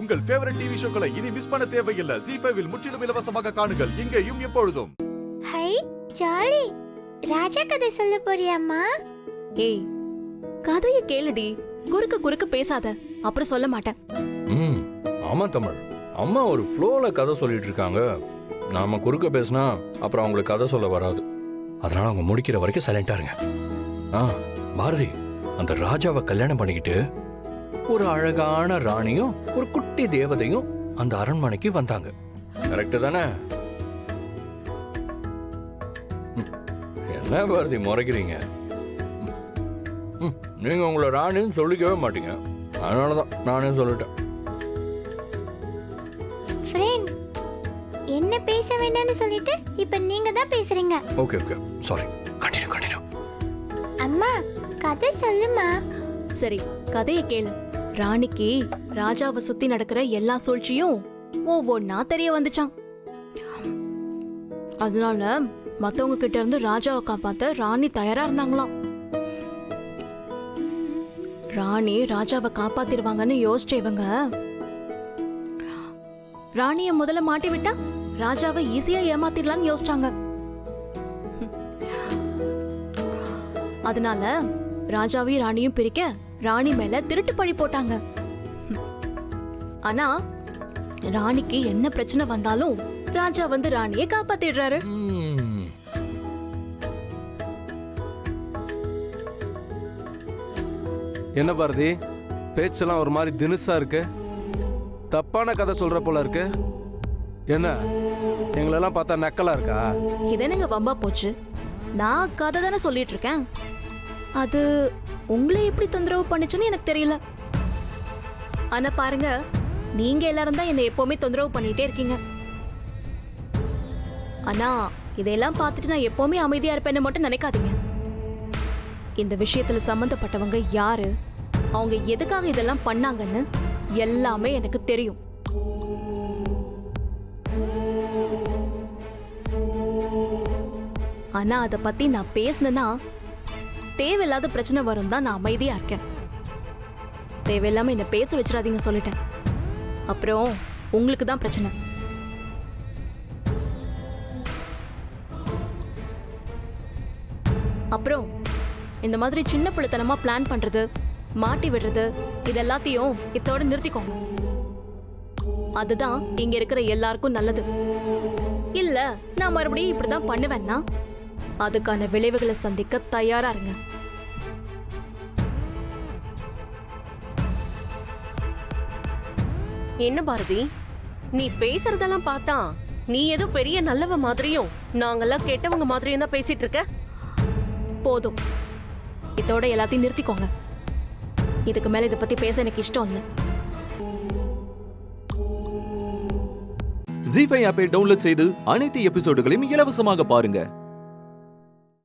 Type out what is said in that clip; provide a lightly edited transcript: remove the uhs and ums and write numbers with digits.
உங்கள் favourite TV ஷோக்களை இனி miss பண்ண தேவையில்லை. ZEE5 இல் முற்றிலும் இலவசமாக காணுங்கள். இங்கேயும் எப்பொழுதும். ஹை ஜாலி, ராஜா கதை சொல்ல போறியாம்மா? ஏய், கதைய கேளுடி, குறுக்க பேசாத, அப்புறம் சொல்ல மாட்டேன். ஆமா தமிழ், அம்மா ஒரு ஃப்ளோல கதை சொல்லிட்டு இருக்காங்க. நாம குறுக்க பேசினா அப்புறம் அவங்களுக்கு கதை சொல்ல வராது. அதனால அவங்க முடிக்கிற வரைக்கும் சைலண்டா இருங்க. பாரதி, அந்த ராஜாவை கல்யாணம் பண்ணிக்கிட்டு ஒரு அழகான ராணியும் ஒரு குட்டி தேவதையும் அந்த அரண்மனைக்கு வந்தாங்க. கரெக்டு தானே? என்ன பாரதி முறைக்கிறீங்க? நீங்க உங்களை ராணின்னு சொல்லிக்கவே மாட்டீங்க. அதனாலதான் நானே சொல்லிட்டேன். ஃப்ரெண்ட், என்ன பேச வேண்டாம்னு சொல்லிட்டு இப்ப நீங்க தான் பேசுறீங்க. Okay okay, sorry. கண்டினியூ. அம்மா, கதை சொல்லுமா. சரி, கதைய கேளு. ராணிக்கு ராஜாவை சுத்தி நடக்கிற எல்லா சூழ்ச்சியும் ஒவ்வொன்னா தெரிய வந்துச்சான். அதனால மத்தவங்க கிட்ட இருந்து ராஜாவை காப்பாத்த ராணி தயாரா இருந்தாங்களாம். ராணி ராஜாவை காப்பாத்திருவாங்கன்னு யோசிச்ச இவங்க ராணிய முதல்ல மாட்டி விட்டா ராஜாவை ஈஸியா ஏமாத்திடலாம்னு யோசிச்சாங்க. அதனால ராஜாவையும் ராணியும் பிரிக்க ராணி மேல திருட்டு பழி போட்டாங்க. ஆனா ராணிக்கு என்ன பிரச்சனை வந்தாலும் ராஜா வந்து ராணியை காப்பாத்திடுறாரு. என்ன பாரதி, பேச்செல்லாம் ஒரு மாதிரி தினுசா இருக்கு. தப்பான கதை சொல்ற போல இருக்கு. என்ன, எங்களெல்லாம் பார்த்தா நக்கலா இருக்கா? இதென்னங்க வம்பா போச்சு? நான் கதை தானே சொல்லிட்டு இருக்கேன். அது உங்களை எப்படி தொந்தரவு பண்ணுச்சுன்னு எனக்கு தெரியல. ஆனா பாருங்க, நீங்க எல்லாரும் தான் என்னை எப்பவுமே தொந்தரவு பண்ணிட்டே இருக்கீங்க. ஆனா இதெல்லாம் பார்த்துட்டு நான் எப்பவுமே அமைதியா இருப்பேன்னு மட்டும் நினைக்காதீங்க. இந்த விஷயத்துல சம்பந்தப்பட்டவங்க யாரு, அவங்க எதுக்காக இதெல்லாம் பண்ணாங்கன்னு எல்லாமே எனக்கு தெரியும். ஆனா அத பத்தி நான் பேசினேன்னா தேவையில்லாத பிரச்சனை வரும் தான் நான் அமைதியா இருக்கேன். தேவையில்லாம என்ன பேச வச்சிடாதீங்க சொல்லிட்டேன். அப்புறம் உங்களுக்கு தான் பிரச்சனை. அப்புறம் இந்த மாதிரி சின்ன பிள்ளைத்தனமா பிளான் பண்றது, மாட்டி விடுறது, இது எல்லாத்தையும் இதோட நிறுத்திக்கோங்க. அதுதான் இங்க இருக்கிற எல்லாருக்கும் நல்லது. இல்ல நான் மறுபடியும் இப்படிதான் பண்ணுவேன்னா அதுக்கான விளைவுகளை சந்திக்க தயாரா இருங்க. என்ன பாரதி, நீ பேசுறதெல்லாம் பார்த்தா நீ ஏதோ பெரிய நல்லவ மாதிரியும் நாங்கெல்லாம் கெட்டவங்க மாதிரியும் தான் பேசிட்டு இருக்க. போதும், இதோட எல்லாத்தையும் நிறுத்திக்கோங்க. இதுக்கு மேல இதை பத்தி பேச எனக்கு இஷ்டம் இல்லை. ZEE5 ஆப்பை டவுன்லோட் செய்து அனைத்து எபிசோடுகளையும் இலவசமாக பாருங்க.